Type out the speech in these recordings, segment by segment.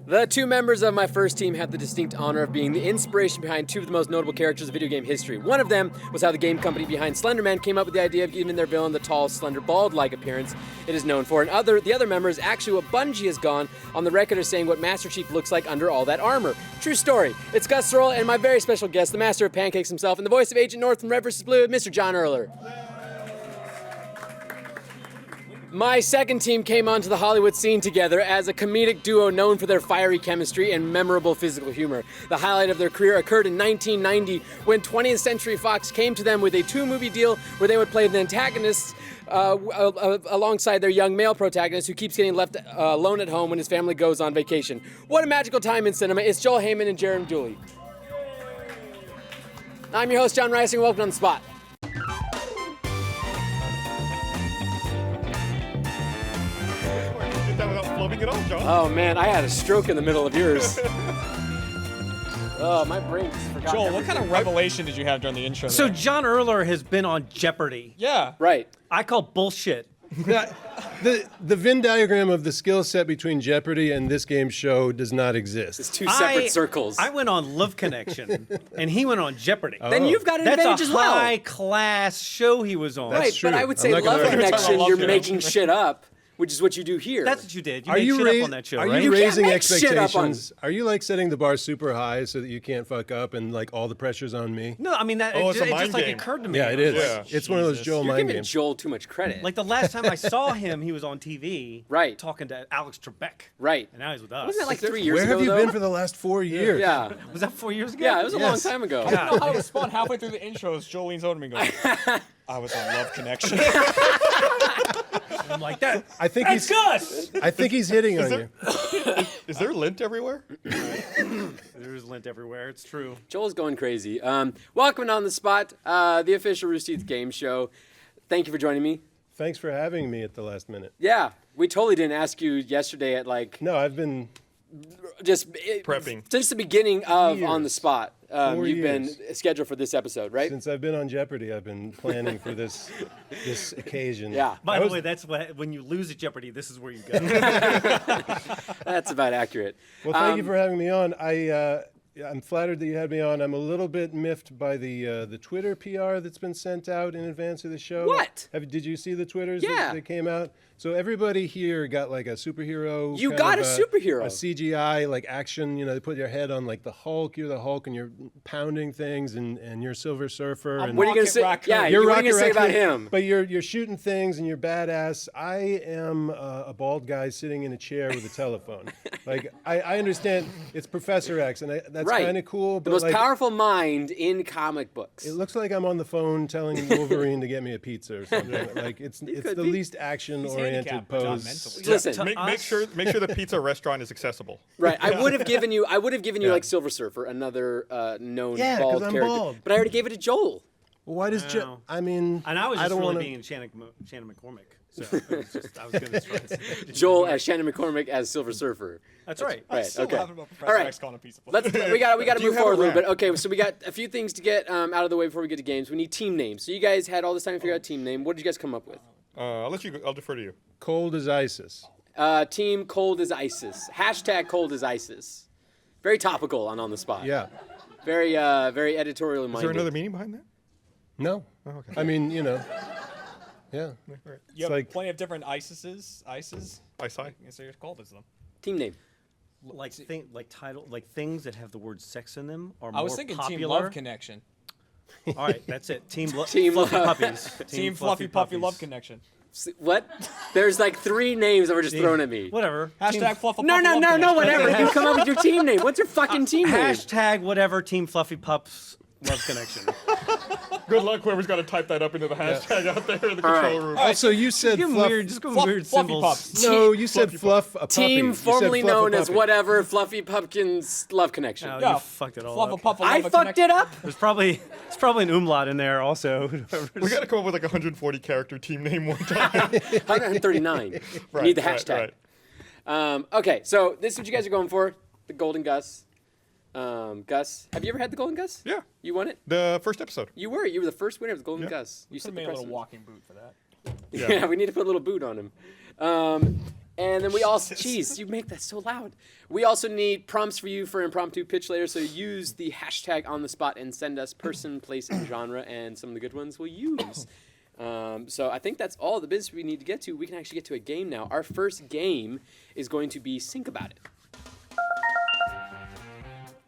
The two members of my first team have the distinct honor of being the inspiration behind two of the most notable characters of video game history. One of them was how the game company behind Slender Man came up with the idea of giving their villain the tall, slender, bald-like appearance it is known for. And the other member is actually what Bungie has gone on the record as saying what Master Chief looks like under all that armor. True story. It's Gus Sorrell and my very special guest, the master of pancakes himself, and the voice of Agent North from Red vs. Blue, Mr. Jon Risinger. My second team came onto the Hollywood scene together as a comedic duo known for their fiery chemistry and memorable physical humor. The highlight of their career occurred in 1990 when 20th Century Fox came to them with a 2-movie deal where they would play the antagonists alongside their young male protagonist who keeps getting left alone at home when his family goes on vacation. What a magical time in cinema. It's Joel Heyman and Jeremy Dooley. I'm your host, Jon Risinger. Welcome on the spot. It all, John. Oh man, I had a stroke in the middle of yours. Oh, my brain just forgot. Joel, everything. what kind of revelation did you have during the intro? So there? Jon Risinger has been on Jeopardy. Yeah. Right. I call bullshit. The Venn diagram of the skill set between Jeopardy and this game show does not exist. It's two separate circles. I went on Love Connection, and he went on Jeopardy. Then you've got an advantage as well. That's a high-class show he was on. Right, true. but I would I'm say not gonna Love argue. Connection, Love you're Connection. making shit up, which is what you do here. That's what you did. You Are made you shit up on that show, Are right? you can't raising make shit up on- expectations? Are you like setting the bar super high so that you can't fuck up and like all the pressure's on me? No, I mean, that Oh, it it's a mind just like game. occurred to me. Yeah, it is. Yeah. It's one of those Jesus. Joel You're mind giving games. Joel too much credit. Like the last time I saw him, he was on TV. Right. Talking to Alex Trebek. Right. And now he's with us. Wasn't that like 3 years Where ago, have you though? been for the last 4 years? Yeah. Was that 4 years ago? Yeah, it was a long Yes. time ago. I don't know how to respond halfway through the intros. Joel leans over to me and goes, I was on Love Connection. I'm like, that. I think That's he's. Gus! I think he's hitting on you. Is there lint everywhere? There's lint everywhere. It's true. Joel's going crazy. Welcome on the spot, the official Rooster Teeth game show. Thank you for joining me. Thanks for having me at the last minute. Yeah, we totally didn't ask you yesterday at like No, I've been. Prepping. since the beginning of Years. On the Spot. 4 You've been years. scheduled for this episode, right? Since I've been on Jeopardy, I've been planning for this occasion. Yeah. By the way, that's what when you lose at Jeopardy, this is where you go. That's about accurate. Well, thank you for having me on. I'm flattered that you had me on. I'm a little bit miffed by the Twitter PR that's been sent out in advance of the show. What? Did you see the Twitters Yeah. that came out? So everybody here got like a superhero. You kind got of a superhero. A CGI like action. You know, they put your head on like the Hulk. You're the Hulk, and you're pounding things, and you're Silver Surfer. And What are you going to Rocket say? Raccoon. Yeah, you're what are you Rocket going to say about Raccoon, him? But you're shooting things and you're badass. I am a bald guy sitting in a chair with a telephone. Like I understand it's Professor X, and that's Right. kind of cool. The But most like, powerful mind in comic books. it looks like I'm on the phone telling Wolverine to get me a pizza or something. Like it's the could be. least action-oriented handicapped, but not pose. mentally. Listen, Make sure the pizza restaurant is accessible. right? I would have given you Yeah. like Silver Surfer, another known Yeah, 'cause bald I'm character. bald. But I already gave it to Joel. Well, why does Wow. I mean, And I was just don't really wanna, being Shannon McCormick. So it was just, I was going to try to say Joel as Shannon McCormick as Silver Surfer. That's right. Right. Still Okay. laughing about All Professor right. X calling a pizza place. We got to Do you move have forward a a little bit. rant? Okay, so we got a few things to get out of the way before we get to games. We need team names. So you guys had all this time to figure out a team name. What did you guys come up with? I'll defer to you. cold as ISIS. Team Cold as ISIS. Hashtag Cold as ISIS. Very topical on the spot. Yeah. Very very editorial minded. Is there another meaning behind that? No. Oh, okay. I mean, you know. Yeah. You have like- plenty of different ISISes. ISIS. Eyesight. So you're called as them. Team name? Like things that have the word sex in them are I more was thinking popular. Team Love Connection. All right, that's it. Team Team Fluffy Love. Puppies. Team Fluffy Puffy Puppies. Love Connection. What? There's like 3 names that were just thrown at me. Whatever. Hashtag Fluffy No, Puffy no, Love no, no, Connection. whatever. You come up with your team name. What's your fucking team name? Hashtag whatever Team Fluffy Pups Love Connection. Good luck, whoever's got to type that up into the hashtag out there in the All control right. room. Also, you said Give 'em fluff. weird, just go with Fluff- weird Fluffy symbols. Pups. No, you said fluff a puppy. Team You said formerly fluff a known as puppy. whatever Fluffy Pumpkins Love Connection. Oh, Yeah. you fucked it all Fluffy up. Puffy I Love fucked it up. There's probably an umlaut in there also. We got to come up with like a 140 character team name one time. 139. Right, Need the right, hashtag. right. Okay, so this is what you guys are going for. The Golden Gus. Gus, have you ever had the Golden Gus? Yeah. You won it? The first episode. You were the first winner of the Golden Yeah. Gus. You Could set have the made a little precedent. walking boot for that. Yeah. We need to put a little boot on him. And then we also, jeez, you make that so loud. We also need prompts for you for impromptu pitch later, so use the hashtag on the spot and send us person, place, and genre, and some of the good ones we'll use. So I think that's all the business we need to get to. We can actually get to a game now. Our first game is going to be Think About It.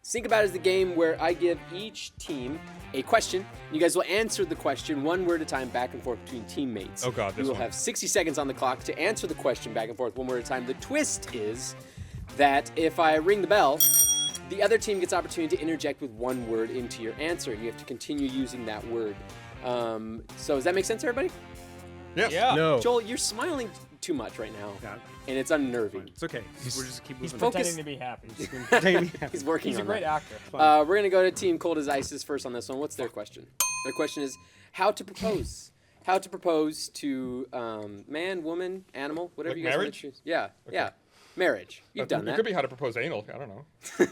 Think About It is the game where I give each team a question. You guys will answer the question one word at a time, back and forth between teammates. Oh, God, this You will one. have 60 seconds on the clock to answer the question back and forth one word at a time. The twist is that if I ring the bell, the other team gets opportunity to interject with one word into your answer. You have to continue using that word. So does that make sense, everybody? Yes. Yeah. No. Joel, you're smiling too much right now, Yeah. and it's unnerving. It's okay. We're just keep He's moving. pretending to be happy. He's working He's a on great that. actor. We're going to go to Team Cold as Ice first on this one. What's their question? Their question is how to propose. How to propose to man, woman, animal, whatever Like you guys want marriage? to choose. Yeah, yeah. Marriage. You've done It that. could be how to propose anal. I don't know.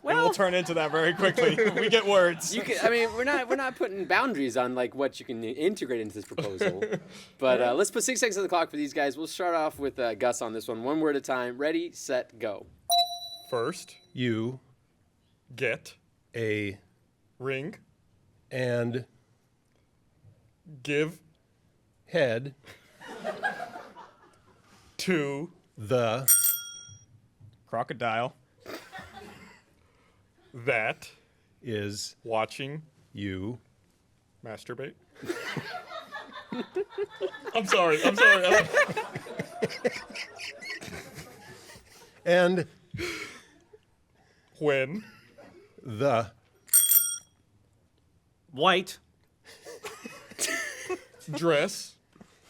And we'll turn into that very quickly. We get words. You can, I mean, we're not putting boundaries on like what you can integrate into this proposal. But let's put 6 seconds on the clock for these guys. We'll start off with Gus on this one. One word at a time. Ready, set, go. First, You, get, a, ring, and, give, head, to, the, Crocodile. that, is, watching, you, masturbate. I'm sorry. and, When, the, White. dress,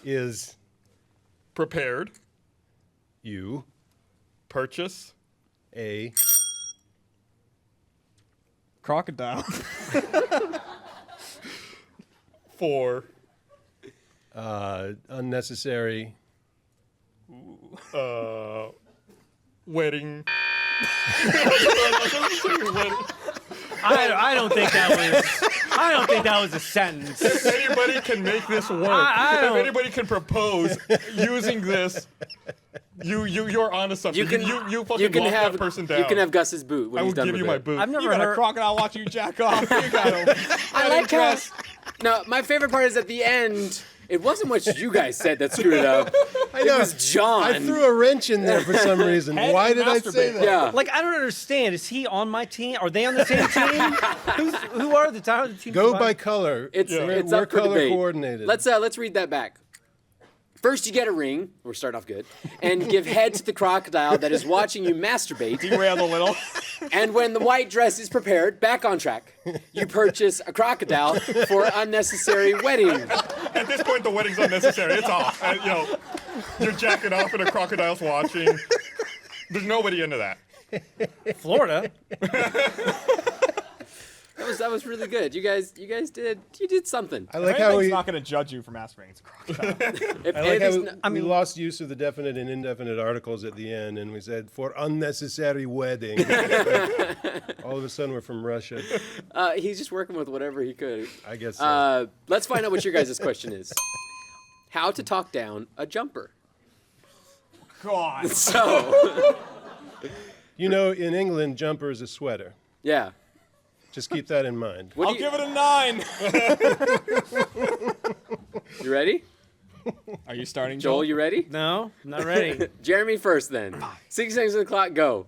is, prepared, you, purchase, a, Crocodile. for, unnecessary, wedding. I don't think that was a sentence. If anybody can make this work, I don't- if anybody can propose using this, you're onto something. You fucking lock that person down. You can have Gus's boot when I he's will done give with you my it. boot. I've never You got a heard. crocodile watching you jack off. You got him. I like how. No, my favorite part is at the end. It wasn't what you guys said that screwed it up. I know. It was John. I threw a wrench in there for some reason. Head Why and did I say masturbate. that? Yeah. Like, I don't understand. Is he on my team? Are they on the same team? Who are the team? Go by color. It's we're, it's we're up for color debate. coordinated. Let's read that back. First, you get a ring. We're starting off good, and give head to the crocodile that is watching you masturbate. Derailed a little. And when the white dress is prepared, back on track. You purchase a crocodile for unnecessary wedding. At this point, the wedding's unnecessary. It's off. You're jacking off and a crocodile's watching. There's nobody into that. Florida. That was really good. You guys did something. I like how Anything's we. not going to judge you for masturbating. It's a crocodile. If I like anything's how we lost use of the definite and indefinite articles at the end, and we said for unnecessary wedding. All of a sudden, we're from Russia. he's just working with whatever he could. I guess. So. Let's find out what your guys' question is. How to talk down a jumper. God. So, You know, in England, jumper is a sweater. yeah. Just keep that in mind. What I'll do you, give it a 9. you ready? Are you starting, Joel, you ready? No, I'm not ready. Jeremy first then. 6 seconds on the clock, go.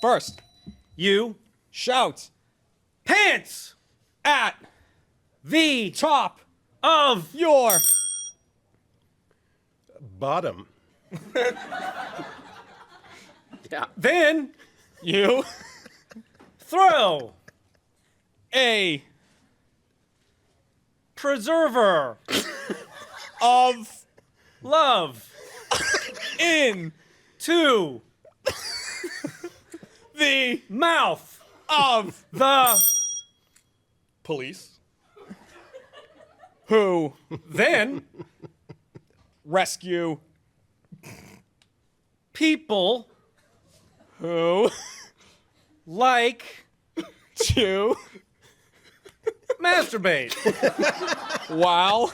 First, You. shout Pants. at The top of. your Bottom. Yeah. Then. you Throw. a Preserver. of Love. in To. the Mouth. of The. Police. who Then. rescue People. who Like. to Masturbate. while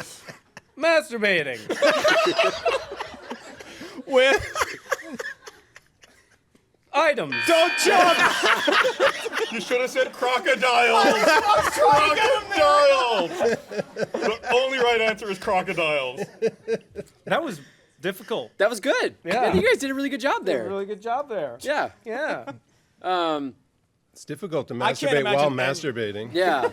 Masturbating. with Items. don't jump. You should have said crocodiles. Crocodiles. The only right answer is crocodiles. That was difficult. That was good. Yeah. I think you guys did a really good job there. Really good job there. Yeah. Yeah. It's difficult to I can't masturbate while imagine any- masturbating. Yeah.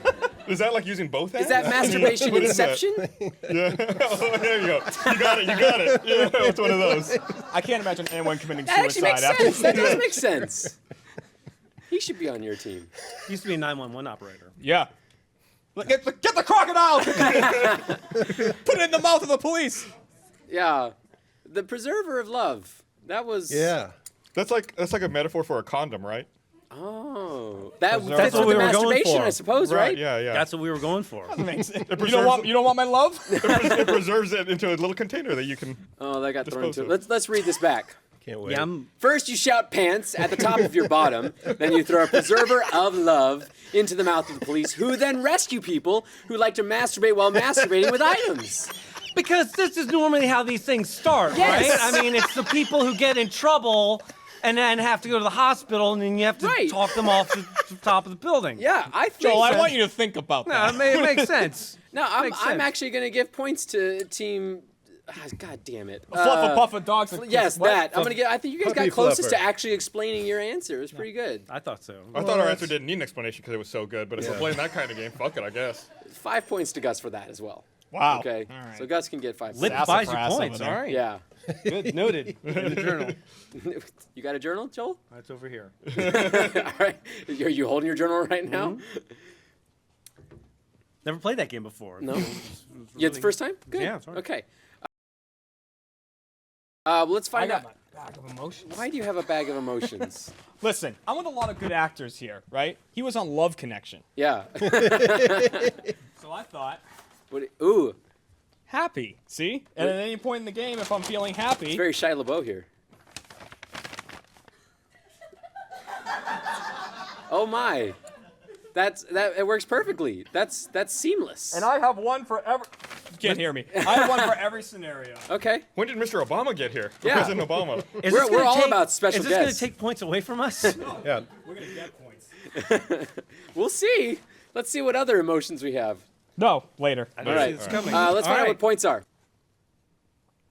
Is that like using both hands? Is that masturbation What is that? inception? Yeah. Oh, there you go. You got it. Yeah, it's one of those. I can't imagine anyone committing That actually suicide makes after sense. That does make sense. He should be on your team. He used to be a 911 operator. Yeah. Get the crocodile! Put it in the mouth of the police. Yeah. The preserver of love. That was. Yeah. That's like a metaphor for a condom, right? Oh. That That's fits what with we the were going masturbation, for. I suppose, right? Yeah. That's what we were going for. You don't want my love? It preserves it into a little container that you can. Oh, that got thrown Dispose into. of. Let's read this back. Can't wait. Yeah, I'm First, you shout pants at the top of your bottom. Then you throw a preserver of love into the mouth of the police, who then rescue people who like to masturbate while masturbating with items. because this is normally how these things start, Yes. right? I mean, it's the people who get in trouble and then have to go to the hospital, and then you have to Right. talk them off the top of the building. Yeah, I think. Joel, I want you to think about No, that. it makes sense. No, I'm Makes sense. actually going to give points to team. God damn it. Fluff a puff of dogs. Yes, what? that. I'm gonna get. I think you guys Puppy got closest fluffer. to actually explaining your answer. It was pretty good. I thought so. I thought our answer didn't need an explanation because it was so good, but if we're Yeah. playing that kind of game, fuck it, I guess. 5 points to Gus for that as well. Wow. Okay, All right. so Gus can get 5 Lit points. buys you Sassafras points. over All there. right. Yeah. Good. Noted. In the journal. You got a journal, Joel? That's over here. All right. Are you holding your journal right now? Never played that game before. No. Yeah, it's the first time? Good. Yeah, it's all right. Okay. Well, let's I find got out. my bag of emotions. Why do you have a bag of emotions? Listen, I'm with a lot of good actors here, right? He was on Love Connection. Yeah. So I thought, Ooh, happy. See? And at any point in the game, if I'm feeling happy, it's very Shia LaBeouf here. Oh my. It works perfectly. That's seamless. and I have one for every. You can't hear me. I have one for every scenario. Okay. When did Mr. Obama get here? Yeah. President Obama. Is We're this gonna all take- about special Is this going guests. to take points away from us? Yeah. We're gonna get points. We'll see. Let's see what other emotions we have. No, later. I All don't right. see it's coming. Let's find out right. what points are.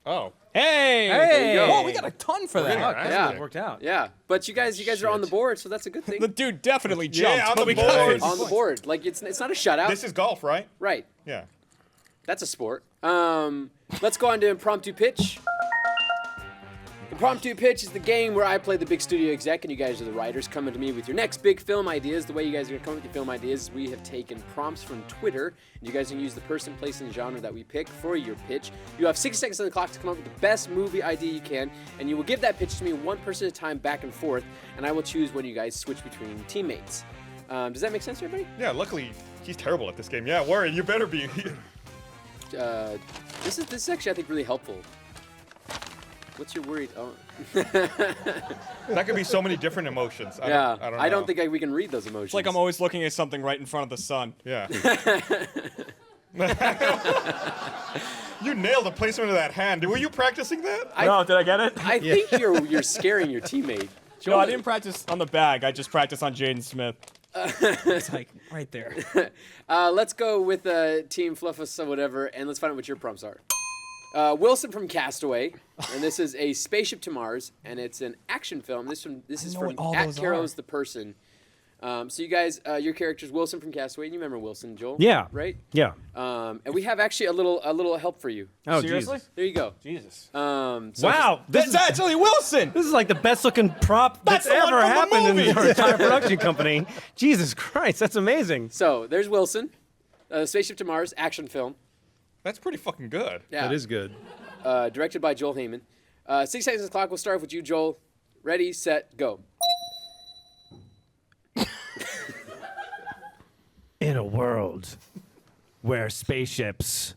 Oh. Hey! Hey! go. Whoa, we got a ton for that. Oh, that's Yeah. how it worked out. Yeah, but you guys are on the board, so that's a good thing. The dude definitely jumped. Yeah, on but the we board. got On the board, like it's not a shutout, This is golf, right? right? Yeah. That's a sport. Let's go on to impromptu pitch. Impromptu pitch is the game where I play the big studio exec and you guys are the writers coming to me with your next big film ideas. The way you guys are going to come up with your film ideas is we have taken prompts from Twitter and you guys can use the person, place, and genre that we pick for your pitch. You have 60 seconds on the clock to come up with the best movie idea you can and you will give that pitch to me one person at a time back and forth and I will choose when you guys switch between teammates. Does that make sense to everybody? Yeah, luckily, he's terrible at this game. Yeah, Warren, you better be. This is actually, I think, really helpful. What's your worry? Oh. That could be so many different emotions. I Yeah, don't know. think we can read those emotions. It's like I'm always looking at something right in front of the sun. Yeah. You nailed the placement of that hand. Were you practicing that? No, did I get it? I think you're scaring your teammate. No, I didn't practice on the bag. I just practiced on Jaden Smith. It's like right there. Let's go with Team Fluffus or whatever, and let's find out what your prompts are. Wilson from Castaway, and this is a Spaceship to Mars, and it's an action film. This is know from what all at those Caro's are. the Person. So you guys, your character's Wilson from Castaway, and you remember Wilson, Joel? Yeah. Right? Yeah. And we have actually a little help for you. Oh, Seriously? Jesus. There you go. Jesus. So Wow. That's actually Wilson! This is like the best looking prop that's the one ever from the happened in movie. our entire production company. Jesus Christ, that's amazing. So there's Wilson, Spaceship to Mars, action film. That's pretty fucking good. Yeah. That is good. Directed by Joel Heyman. 6 seconds on the clock. We'll start with you, Joel. Ready, set, go. In a world where spaceships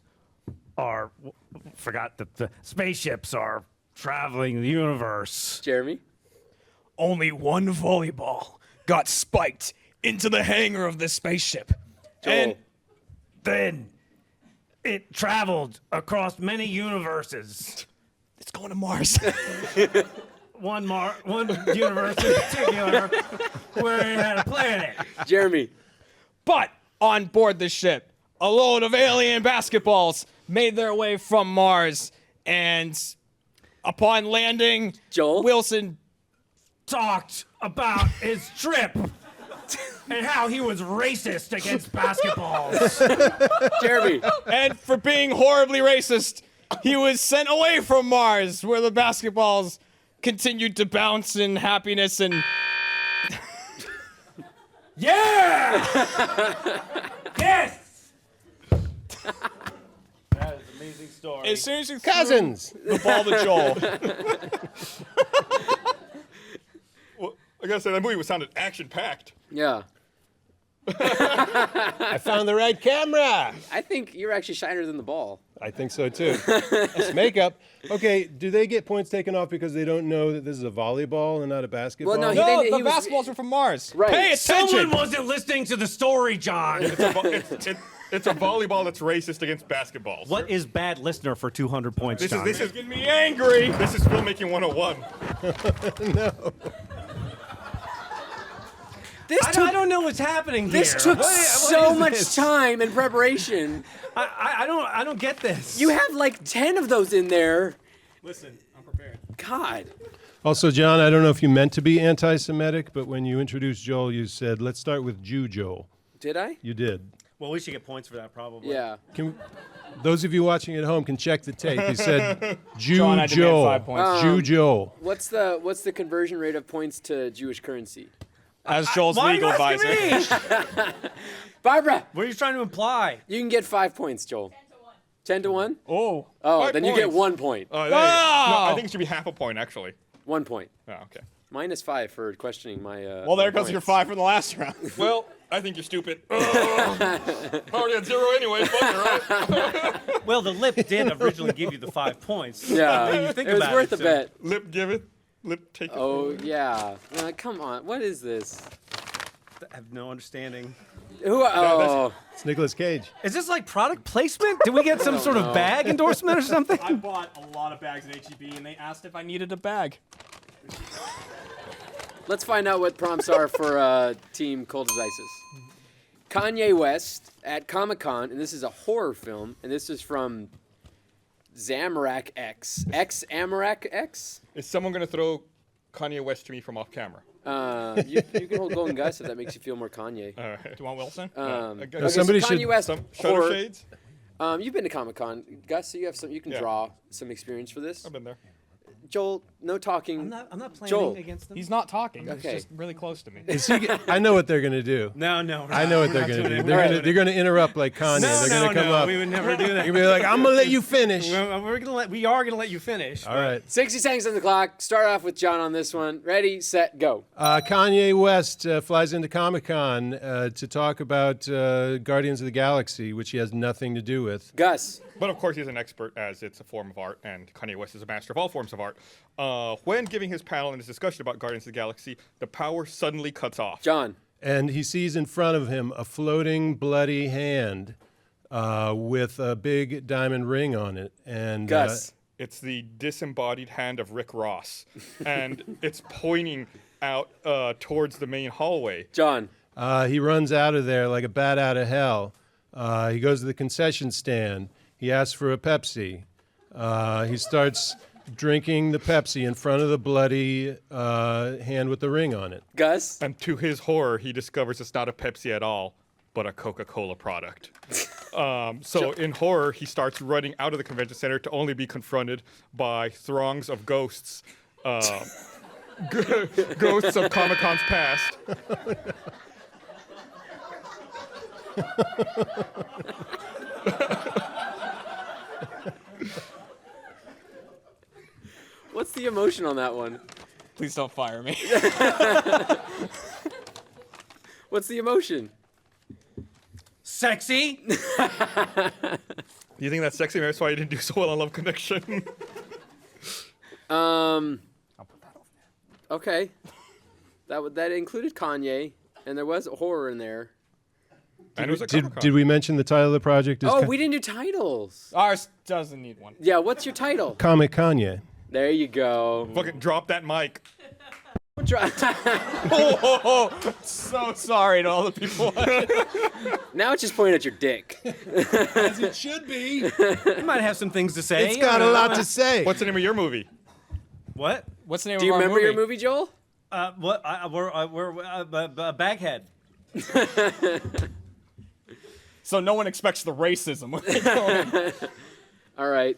are, the spaceships are traveling the universe. Jeremy. Only one volleyball got spiked into the hangar of this spaceship. Joel. And Then it traveled across many universes It's going to Mars. One universe in particular where it had a planet. Jeremy. But on board the ship, a load of alien basketballs made their way from Mars, and upon landing, Joel? Wilson Talked about his trip and how he was racist against basketballs. Jeremy. and for being horribly racist, he was sent away from Mars, where the basketballs continued to bounce in happiness and... Yeah! Yes! That is an amazing story. As soon as you threw Cousins. the ball to Joel, Well, I gotta say, that movie sounded action-packed. Yeah. I found the right camera. I think you're actually shinier than the ball. I think so too. It's makeup. Okay, do they get points taken off because they don't know that this is a volleyball and not a basketball? Well, no, no, he the was- basketballs are from Mars. Right. Pay attention. Someone wasn't listening to the story, John. It's a volleyball that's racist against basketballs. What is bad listener for 200 points, This John? is Making me angry. this is filmmaking 101. I don't know what's happening This here. took What so is much this? time in preparation. I don't get this. You have like 10 of those in there. Listen, I'm prepared. God. Also, John, I don't know if you meant to be anti-Semitic, but when you introduced Joel, you said, let's start with Jew Joel. Did I? You did. Well, we should get points for that, probably. Yeah. Those of you watching at home can check the tape. He said Jew John, I demand Joel. 5 points. Jew Joel. What's the conversion rate of points to Jewish currency? As Joel's Why legal are you asking advisor. me? Barbara, What are you trying to imply? you can get 5 points, Joel. 10 to 1? Oh. Oh, 5 then you get points. 1 point. There you go. No, I Oh! think it should be half a point, actually. 1 point. Oh, okay. -5 for questioning my. Well, there my goes your points. 5 from the last round. Well, I think you're stupid. Already at 0 anyway. Fuck it, right? Well, the lip did originally give you the 5 points. Yeah, When you think it was about worth it, a so- bet. Lip giveth, lip taketh. Oh yeah. Come on, what is this? I have no understanding. Who? Oh, It's Nicolas Cage. Is this like product placement? Did we get some sort of bag endorsement or something? I bought a lot of bags at H-E-B, and they asked if I needed a bag. let's find out what prompts are for Team Cold as Isis. Kanye West at Comic-Con, and this is a horror film, and this is from Zamorak X. X-Amarak X? Is someone going to throw Kanye West to me from off camera? You can hold Golden Gus if that makes you feel more Kanye. All right. Do you want Wilson? Okay, somebody so should- Kanye West Some horror. shutter shades? You've been to Comic-Con, Gus, so you have some. You can Yeah. draw some experience for this. I've been there. Joel, no talking. I'm not planning Joel. against them. He's not talking. Okay. He's just really close to me. I know what they're going to do. No. I know what they're going to do. They're going to interrupt like Kanye. They're going to come up. We would never do that. You're going to be like, I'm going to let you finish. We are gonna let you finish. All right. 60 seconds on the clock. Start off with John on this one. Ready, set, go. Kanye West flies into Comic-Con to talk about Guardians of the Galaxy, which he has nothing to do with. Gus. But of course, he's an expert as it's a form of art, and Kanye West is a master of all forms of art. When giving his panel and his discussion about Guardians of the Galaxy, the power suddenly cuts off. John. And he sees in front of him a floating, bloody hand with a big diamond ring on it. And Gus. It's the disembodied hand of Rick Ross, and it's pointing out towards the main hallway. John. He runs out of there like a bat out of hell. He goes to the concession stand. He asks for a Pepsi. He starts drinking the Pepsi in front of the bloody hand with the ring on it. Gus. And to his horror, he discovers it's not a Pepsi at all, but a Coca-Cola product. So in horror, he starts running out of the convention center to only be confronted by throngs of ghosts. Ghosts of Comic-Con's past. What's the emotion on that one? Please don't fire me. What's the emotion? Sexy. You think that's sexy? Maybe that's why you didn't do so well on Love Connection. Okay. That included Kanye, and there was horror in there. And it was a cover Did we mention the title of the project? Is Oh, we didn't do titles. Ours doesn't need one. Yeah, what's your title? Comic Kanye. There you go. Fucking drop that mic. So sorry to all the people. Now it's just pointing at your dick. As it should be. You might have some things to say. It's got a lot to say. What's the name of your movie? What? What's the name Do you of our remember movie? your movie, Joel? What? We're Baghead. So no one expects the racism. All right.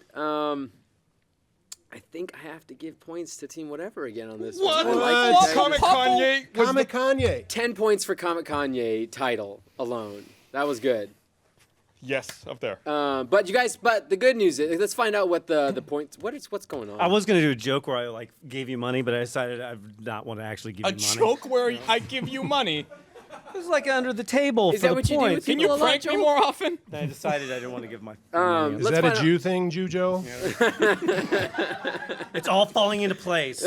I think I have to give points to Team Whatever again on this What? one. Comic Kanye was Comic Kanye. 10 points for Comic Kanye title alone. That was good. Yes, up there. But you guys, the good news is, let's find out what the points. What's going on? I was gonna do a joke where I like gave you money, but I decided I would not want to actually give A you money. joke where I give you money. It was like under the table Is for that the what you do points. with Can people you a lot, prank me Joel? more often? I decided I didn't want to give my. Is Let's that find a out- Jew thing, Jew Joe? It's all falling into place.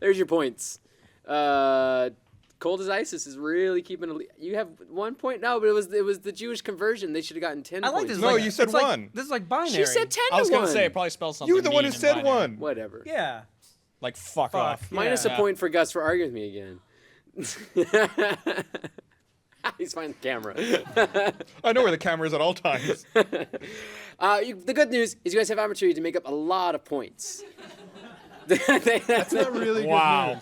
There's your points. Cold as ISIS is really keeping. You have 1 point. No, but it was the Jewish conversion. They should have gotten 10 I like points. this. No, like, you said it's like- one. this is like binary. She said 10 I was to gonna 1. say it probably spells something. You're the one who mean in said binary. one. Whatever. Yeah. Like fuck off. Minus Yeah. a point for Gus for arguing with me again. He's finding the camera. I know where the camera is at all times. The good news is you guys have opportunity to make up a lot of points. That's not really good Wow.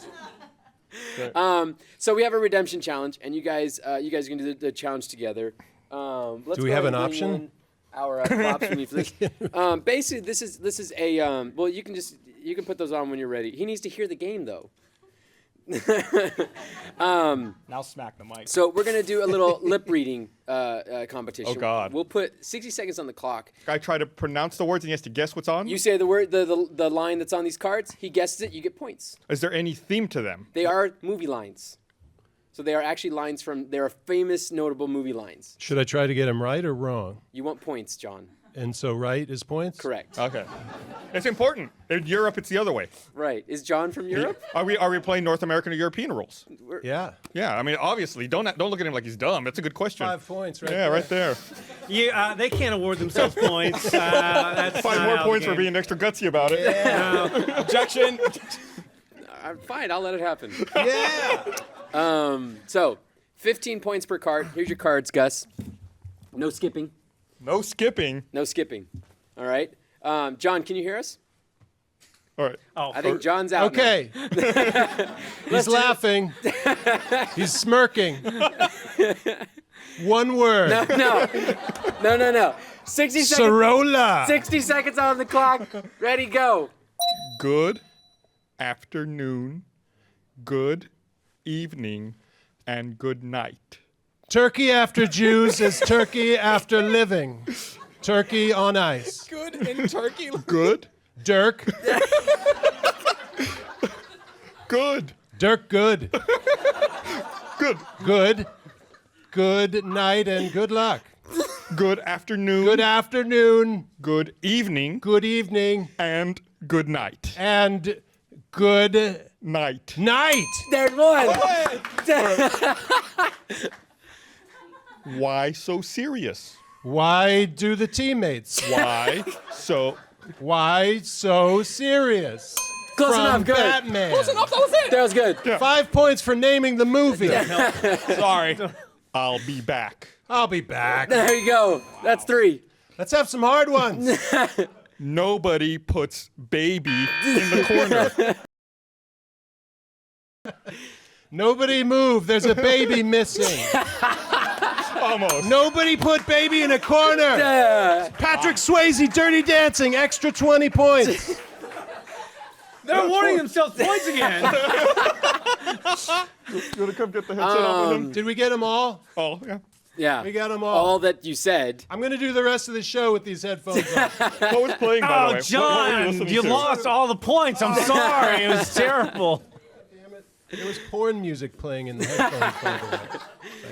news. So we have a redemption challenge, and you guys are gonna do the challenge together. Let's Do we go have ahead an and bring option? in Our props we need for this. Basically, this is a well, you can put those on when you're ready. He needs to hear the game though. Now smack the mic. So we're gonna do a little lip reading competition. Oh, God. We'll put 60 seconds on the clock. I try to pronounce the words and he has to guess what's on. You say the word, the line that's on these cards. He guesses it. You get points. Is there any theme to them? They are movie lines. So they are actually lines from. They are famous, notable movie lines. Should I try to get him right or wrong? You want points, John? And so right is points? Correct. Okay. It's important. In Europe, it's the other way. Right. Is John from Europe? Are we playing North American or European rules? Yeah. Yeah. I mean, obviously, don't look at him like he's dumb. That's a good question. 5 points, right? Yeah, right there. They can't award themselves points. That's 5 not more how points the for game- being extra gutsy about it. Objection. Fine. I'll let it happen. Yeah. So, 15 points per card. Here's your cards, Gus. No skipping. No skipping. No skipping. All right. John, can you hear us? All right. Oh, I think John's out. now. Okay. He's laughing. He's smirking. One word. No. 60 seconds. Sorolla. 60 seconds on the clock. Ready, go. Good afternoon, good evening, and good night. Turkey after Jews is turkey after living. Turkey on ice. Good in Turkey. Good. Dirk. Good. Dirk good. Good. Good. Good night and good luck. Good afternoon. Good afternoon. Good evening. Good evening. And good night. And good Night. night. There's one. Why so serious? Why do the teammates? Why so? Why so serious? Close From enough. Good. Batman. That was it. That was good. 5 points for naming the movie. Sorry. I'll be back. I'll be back. There you go. That's 3. Let's have some hard ones. Nobody puts baby in the corner. Nobody move. There's a baby missing. Almost. Nobody put baby in a corner. Patrick Swayze, Dirty Dancing, extra 20 points. They're awarding themselves points again. You wanna come get the headset off of him? Did we get them all? Oh, yeah. Yeah. We got them all. All that you said. I'm going to do the rest of the show with these headphones on. What was playing, by the way? Oh, What were John, listening you to? lost all the points. I'm sorry. It was terrible. There was porn music playing in the headphones, by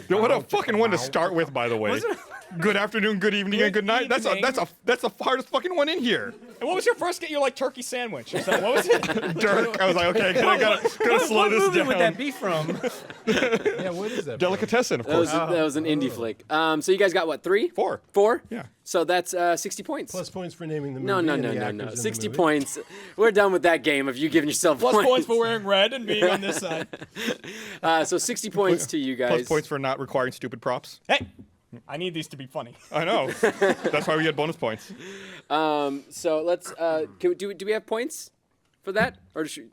the way. What a fucking one to start with, by the way. Good afternoon, good evening, and good night. That's evening. the hardest fucking one in here. And what was your first get? Your like turkey sandwich? Or something? What was it? Dirk. I was like, okay, I gotta slow What this movie down. would that be from? Yeah, what is that? Delicatessen, of That was, course. that was an indie flick. So you guys got what, 3? 4. 4? Yeah. So that's 60 points. Plus points for naming the movie. No. and the actors in the 60 movie. points. We're done with that game of you giving yourself Plus points. points for wearing red and being on this side. So 60 points to you guys. Plus points for not requiring stupid props. Hey, I need these to be funny. I know. That's why we get bonus points. So let's. Do we have points for that? Or should,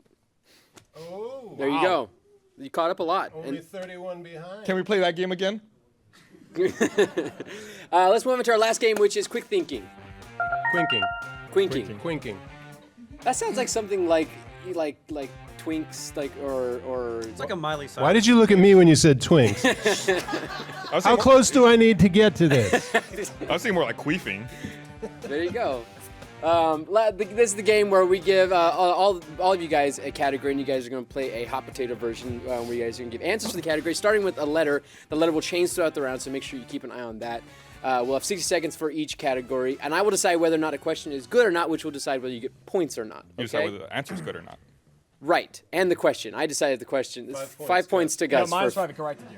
Oh, there you go. You caught up a lot. only And, 31 behind. Can we play that game again? let's move on to our last game, which is quick thinking. Quinking. Quinking. Quinking. That sounds like something like Twinks, like or. It's like a Miley Cyrus. Why did you look at me when you said twinks? I was How thinking, close do I need to get to this? I was thinking more like queefing. There you go. This is the game where we give all of you guys a category, and you guys are going to play a hot potato version where you guys are going to give answers to the category, starting with a letter. The letter will change throughout the round, so make sure you keep an eye on that. We'll have 60 seconds for each category, and I will decide whether or not a question is good or not, which will decide whether you get points or not. You decide Okay? whether the answer's good or not. Right, and the question. I decided the question. It's 5 points to No, Gus. minus for, 5 corrected you.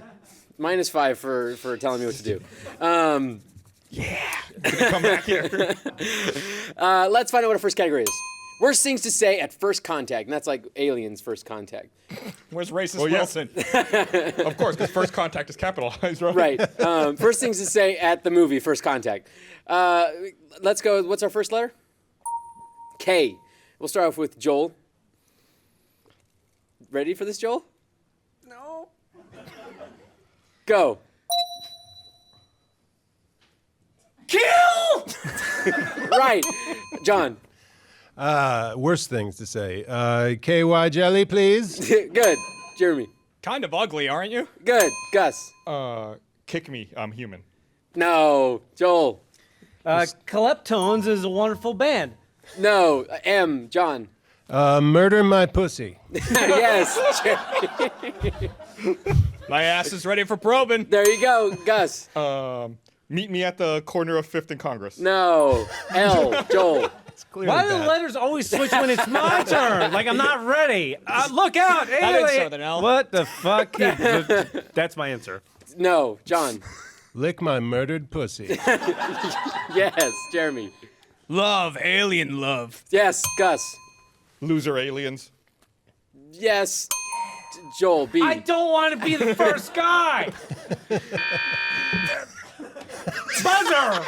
minus 5 for telling me what to do. Come back here. Let's find out what our first category is. Worst things to say at first contact, and that's like aliens' first contact. Where's racist Oh, yeah. Wilson? Of course, because first contact is capitalized, right? Right. First things to say at the movie, first contact. Let's go. What's our first letter? K. We'll start off with Joel. Ready for this, Joel? No. Go. Kill! Right. John. Worst things to say. KY jelly, please. Good. Jeremy. Kind of ugly, aren't you? Good. Gus. Kick me, I'm human. No. Joel. Kleptones is a wonderful band. No. M. John. Murder my pussy. Yes. Jeremy. My ass is ready for probing. There you go. Gus. Meet me at the corner of 5th and Congress. No. L. Joel. Why do the letters always switch when it's my turn? Like I'm not ready. Look out, didn't alien! start with an L. What the fuck? That's my answer. No. John. Lick my murdered pussy. Yes. Jeremy. Love, alien love. Yes. Gus. Loser aliens. Yes. Joel. B. I don't want to be the first guy. Buzzer.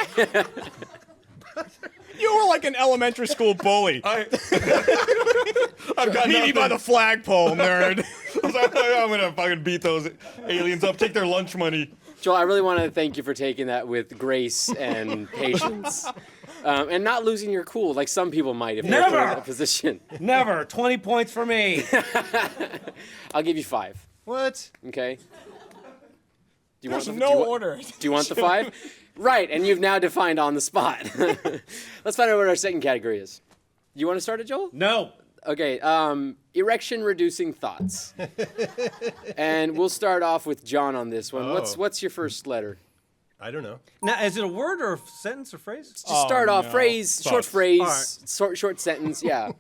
You were like an elementary school bully. I've got Meet me by the flagpole, nerd. I was like, I'm gonna fucking beat those aliens up, take their lunch money. Joel, I really want to thank you for taking that with grace and patience. And not losing your cool like some people might if they're Never! in that position. Never. 20 points for me. I'll give you 5. What? Okay? Do you There's the- no do you wa- order. Do you want the 5? Right, and you've now defined on the spot. Let's find out what our second category is. You want to start it, Joel? No. Okay, erection reducing thoughts. And we'll start off with John on this one. Oh. What's your first letter? I don't know. Now, is it a word or a sentence or phrase? Just start off no. phrase, short Thoughts. phrase, short sentence, yeah.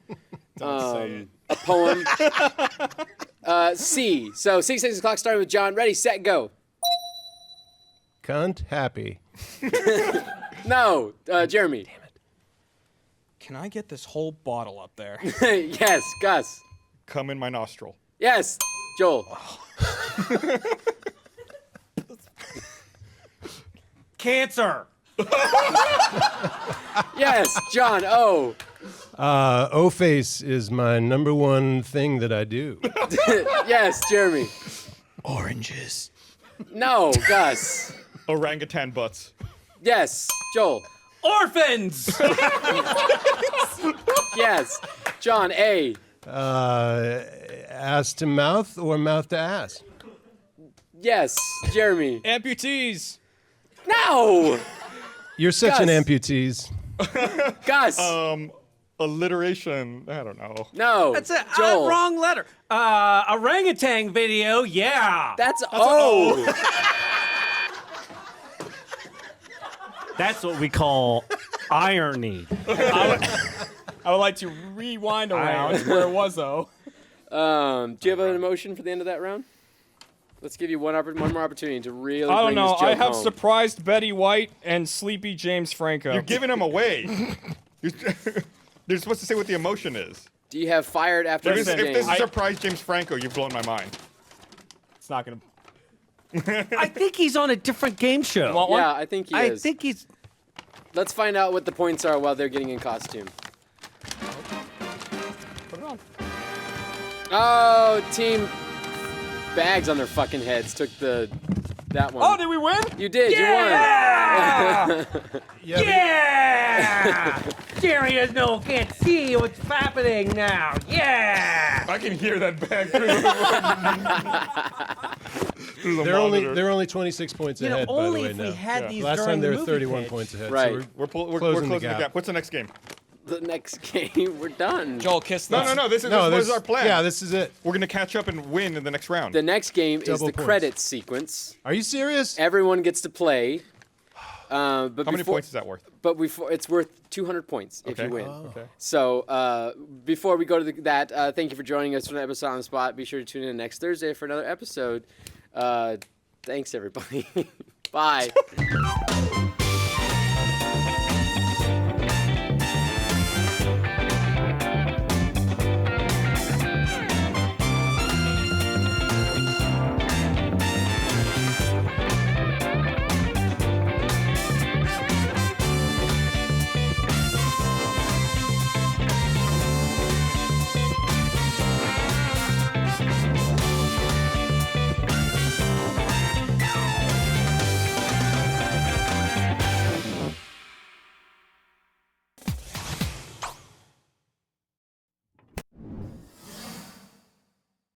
Say it. A poem. C. So 6 o'clock starting with John. Ready, set, go. Cunt happy. No, Jeremy. Can I get this whole bottle up there? Yes, Gus. Come in my nostril. Yes, Joel. Cancer. Yes, John. O. O-face is my number one thing that I do. Yes, Jeremy. Oranges. No, Gus. Orangutan butts. Yes, Joel. Orphans. Yes, John. A. Ass to mouth or mouth to ass? Yes, Jeremy. Amputees. No, You're such an Gus. amputees. Gus. Alliteration. I don't know. No, That's a Joel. wrong letter. Orangutan video. Yeah. That's O. That's what we call irony. I would like to rewind around where it was though. Do you have an emotion for the end of that round? Let's give you one more opportunity to really. I don't bring know. This joke I have home. surprised Betty White and sleepy James Franco. You're giving him away. They're supposed to say what the emotion is. Do you have fired after If Mr. this is James? surprise James Franco, you've blown my mind. It's not gonna. I think he's on a different game show. Want one? Yeah, I think he I is. think he's. Let's find out what the points are while they're getting in costume. Put it on. Oh, team bags on their fucking heads took that one. Oh, did we win? You did. Yeah! You won. Yeah! Jerry can't see what's happening now. Yeah! I can hear that bag through the They're only 26 points You know, ahead, by only the way, if now. we had these Last during time they the were movie 31 pitch. points ahead. Right. So We're closing closing the the gap. gap. What's the next game? The next game, we're done. Joel, kiss No, this. no, no. This is this our plan. Yeah, this is it. We're gonna catch up and win in the next round. The next game is Double the points. credits sequence. Are you serious? Everyone gets to play. But How many points is that worth? But it's worth 200 points if Okay. you win. Okay. So before we go to that, thank you for joining us for an episode on the spot. Be sure to tune in next Thursday for another episode. Thanks, everybody. Bye.